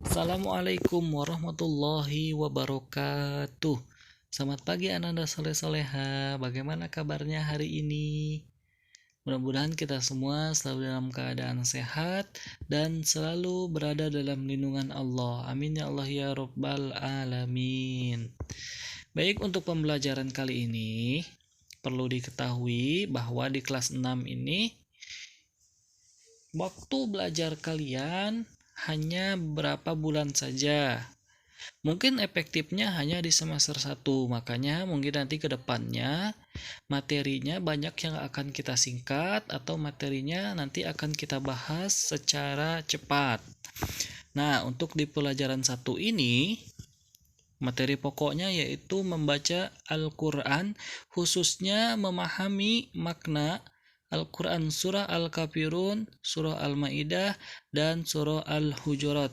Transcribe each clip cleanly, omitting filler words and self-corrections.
Assalamualaikum warahmatullahi wabarakatuh. Selamat pagi Ananda Soleh Soleha. Bagaimana kabarnya hari ini? Mudah-mudahan kita semua selalu dalam keadaan sehat dan selalu berada dalam lindungan Allah. Amin ya Allah ya Rabbal Alamin. Baik, untuk pembelajaran kali ini perlu diketahui bahwa di kelas 6 ini waktu belajar kalian hanya berapa bulan saja. Mungkin efektifnya hanya di semester 1, makanya mungkin nanti ke depannya materinya banyak yang akan kita singkat atau materinya nanti akan kita bahas secara cepat. Nah, untuk di pelajaran 1 ini, materi pokoknya yaitu membaca Al-Quran, khususnya memahami makna Al-Quran surah Al-Kafirun, surah Al-Ma'idah, dan surah Al-Hujurat.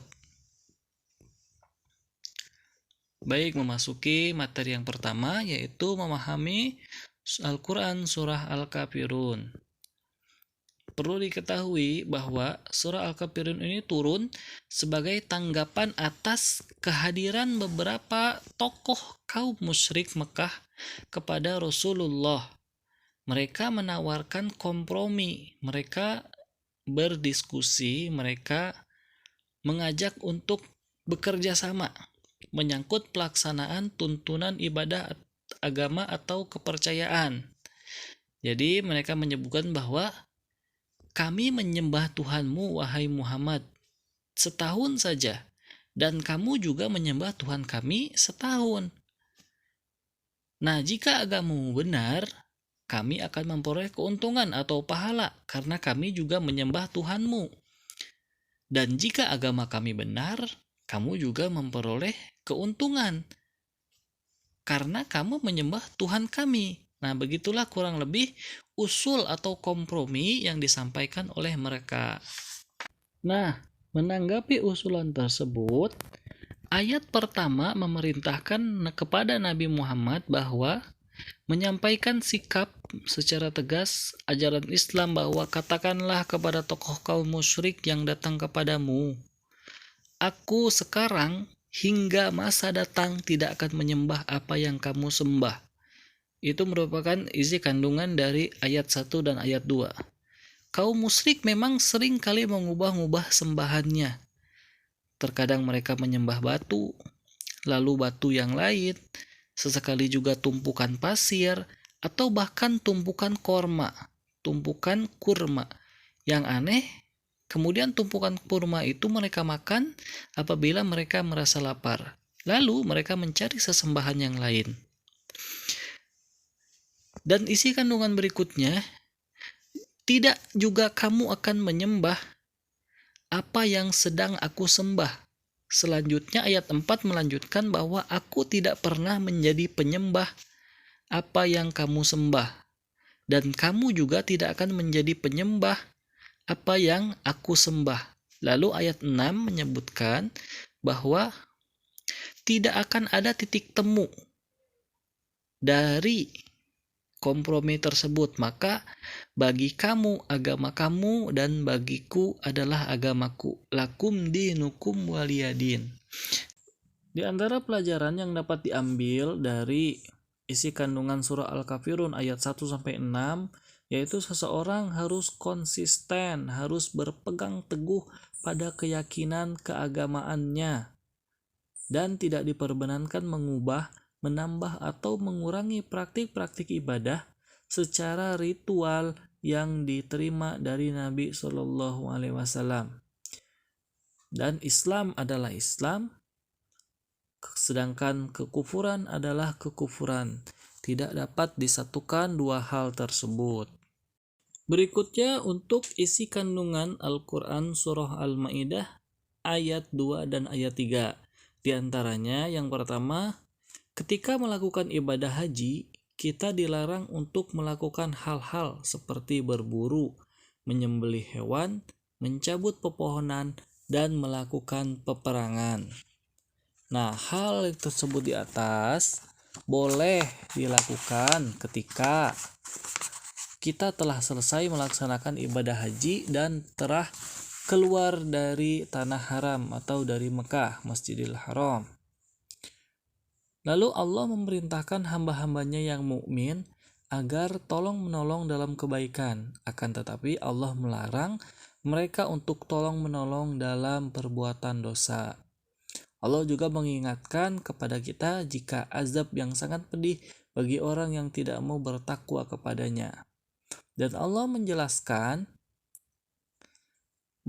Baik, memasuki materi yang pertama yaitu memahami Al-Quran surah Al-Kafirun. Perlu diketahui bahwa surah Al-Kafirun ini turun sebagai tanggapan atas kehadiran beberapa tokoh kaum musyrik Mekah kepada Rasulullah. Mereka menawarkan kompromi, mereka berdiskusi, mereka mengajak untuk bekerja sama menyangkut pelaksanaan tuntunan ibadah agama atau kepercayaan. Jadi mereka menyebutkan bahwa kami menyembah Tuhanmu wahai Muhammad setahun saja, dan kamu juga menyembah Tuhan kami setahun. Nah, jika agamamu benar, kami akan memperoleh keuntungan atau pahala karena kami juga menyembah Tuhanmu. Dan jika agama kami benar, kamu juga memperoleh keuntungan karena kamu menyembah Tuhan kami. Nah, begitulah kurang lebih usul atau kompromi yang disampaikan oleh mereka. Nah, menanggapi usulan tersebut, ayat pertama memerintahkan kepada Nabi Muhammad bahwa menyampaikan sikap secara tegas ajaran Islam bahwa katakanlah kepada tokoh kaum musyrik yang datang kepadamu, aku sekarang hingga masa datang tidak akan menyembah apa yang kamu sembah. Itu merupakan isi kandungan dari ayat 1 dan ayat 2. Kaum musyrik memang sering kali mengubah-ubah sembahannya. Terkadang mereka menyembah batu, lalu batu yang lain, sesekali juga tumpukan pasir, atau bahkan tumpukan kurma. Yang aneh, kemudian tumpukan kurma itu mereka makan apabila mereka merasa lapar. Lalu mereka mencari sesembahan yang lain. Dan isi kandungan berikutnya, tidak juga kamu akan menyembah apa yang sedang aku sembah. Selanjutnya ayat 4 melanjutkan bahwa aku tidak pernah menjadi penyembah apa yang kamu sembah. Dan kamu juga tidak akan menjadi penyembah apa yang aku sembah. Lalu ayat 6 menyebutkan bahwa tidak akan ada titik temu dari kompromi tersebut. Maka bagi kamu agama kamu dan bagiku adalah agamaku. Lakum dinukum waliyadin. Di antara pelajaran yang dapat diambil dari isi kandungan surah Al-Kafirun ayat 1 sampai 6 yaitu seseorang harus konsisten, harus berpegang teguh pada keyakinan keagamaannya dan tidak diperbenankan mengubah, menambah atau mengurangi praktik-praktik ibadah secara ritual yang diterima dari Nabi Shallallahu Alaihi Wasallam. Dan Islam adalah Islam, sedangkan kekufuran adalah kekufuran. Tidak dapat disatukan dua hal tersebut. Berikutnya untuk isi kandungan Al-Quran surah Al-Ma'idah ayat 2 dan ayat 3. Di antaranya yang pertama, ketika melakukan ibadah haji, kita dilarang untuk melakukan hal-hal seperti berburu, menyembelih hewan, mencabut pepohonan, dan melakukan peperangan. Nah, hal tersebut di atas boleh dilakukan ketika kita telah selesai melaksanakan ibadah haji dan telah keluar dari tanah haram atau dari Mekah, Masjidil Haram. Lalu Allah memerintahkan hamba-hambanya yang mukmin agar tolong menolong dalam kebaikan. Akan tetapi Allah melarang mereka untuk tolong menolong dalam perbuatan dosa. Allah juga mengingatkan kepada kita jika azab yang sangat pedih bagi orang yang tidak mau bertakwa kepadanya. Dan Allah menjelaskan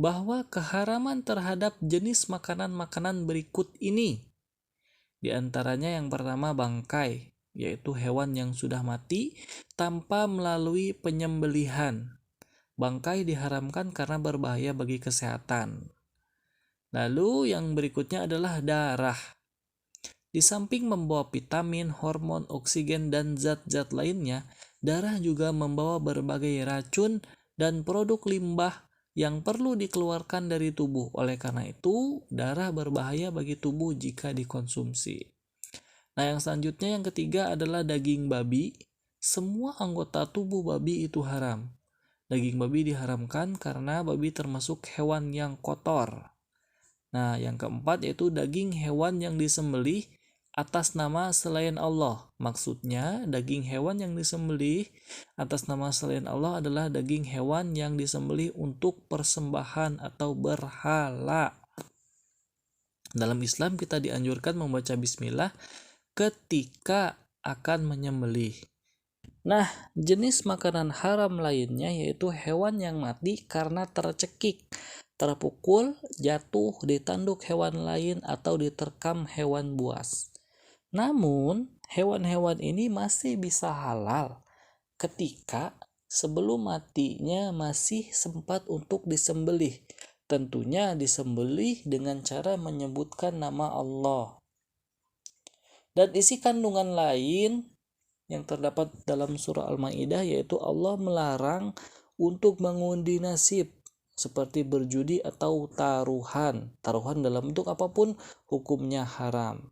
bahwa keharaman terhadap jenis makanan-makanan berikut ini. Di antaranya yang pertama bangkai, yaitu hewan yang sudah mati tanpa melalui penyembelihan. Bangkai diharamkan karena berbahaya bagi kesehatan. Lalu yang berikutnya adalah darah. Di samping membawa vitamin, hormon, oksigen, dan zat-zat lainnya, darah juga membawa berbagai racun dan produk limbah yang perlu dikeluarkan dari tubuh. Oleh karena itu, darah berbahaya bagi tubuh jika dikonsumsi. Nah, yang selanjutnya yang ketiga adalah daging babi. Semua anggota tubuh babi itu haram. Daging babi diharamkan karena babi termasuk hewan yang kotor. Nah, yang keempat yaitu daging hewan yang disembelih atas nama selain Allah. Maksudnya, daging hewan yang disembelih atas nama selain Allah adalah daging hewan yang disembelih untuk persembahan atau berhala. Dalam Islam kita dianjurkan membaca bismillah ketika akan menyembelih. Nah, jenis makanan haram lainnya yaitu hewan yang mati karena tercekik, terpukul, jatuh, ditanduk hewan lain, atau diterkam hewan buas. Namun, hewan-hewan ini masih bisa halal ketika sebelum matinya masih sempat untuk disembelih. Tentunya disembelih dengan cara menyebutkan nama Allah. Dan isi kandungan lain yang terdapat dalam surah Al-Maidah yaitu Allah melarang untuk mengundi nasib seperti berjudi atau taruhan. Taruhan dalam bentuk apapun hukumnya haram.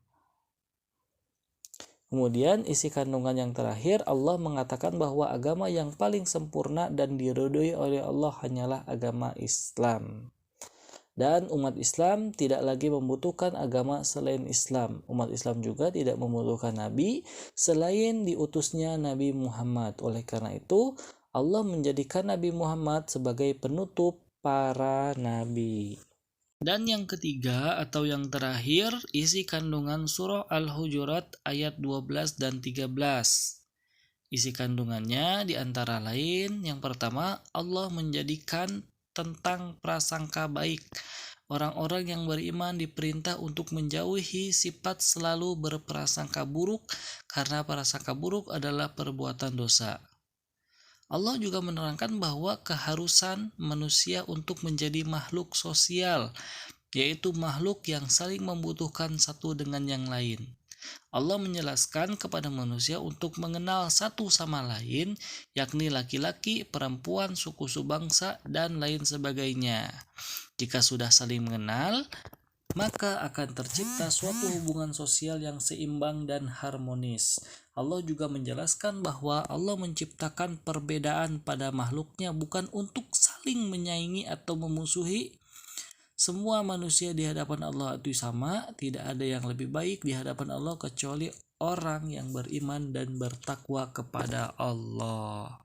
Kemudian isi kandungan yang terakhir, Allah mengatakan bahwa agama yang paling sempurna dan diridhoi oleh Allah hanyalah agama Islam. Dan umat Islam tidak lagi membutuhkan agama selain Islam. Umat Islam juga tidak membutuhkan Nabi selain diutusnya Nabi Muhammad. Oleh karena itu, Allah menjadikan Nabi Muhammad sebagai penutup para nabi. Dan yang ketiga atau yang terakhir, isi kandungan surah Al-Hujurat ayat 12 dan 13. Isi kandungannya diantara lain, yang pertama, Allah menjadikan tentang prasangka baik. Orang-orang yang beriman diperintah untuk menjauhi sifat selalu berprasangka buruk, karena prasangka buruk adalah perbuatan dosa. Allah juga menerangkan bahwa keharusan manusia untuk menjadi makhluk sosial, yaitu makhluk yang saling membutuhkan satu dengan yang lain. Allah menjelaskan kepada manusia untuk mengenal satu sama lain, yakni laki-laki, perempuan, suku subangsa, dan lain sebagainya. Jika sudah saling mengenal, maka akan tercipta suatu hubungan sosial yang seimbang dan harmonis. Allah juga menjelaskan bahwa Allah menciptakan perbedaan pada makhluknya bukan untuk saling menyaingi atau memusuhi. Semua manusia di hadapan Allah itu sama, tidak ada yang lebih baik di hadapan Allah kecuali orang yang beriman dan bertakwa kepada Allah.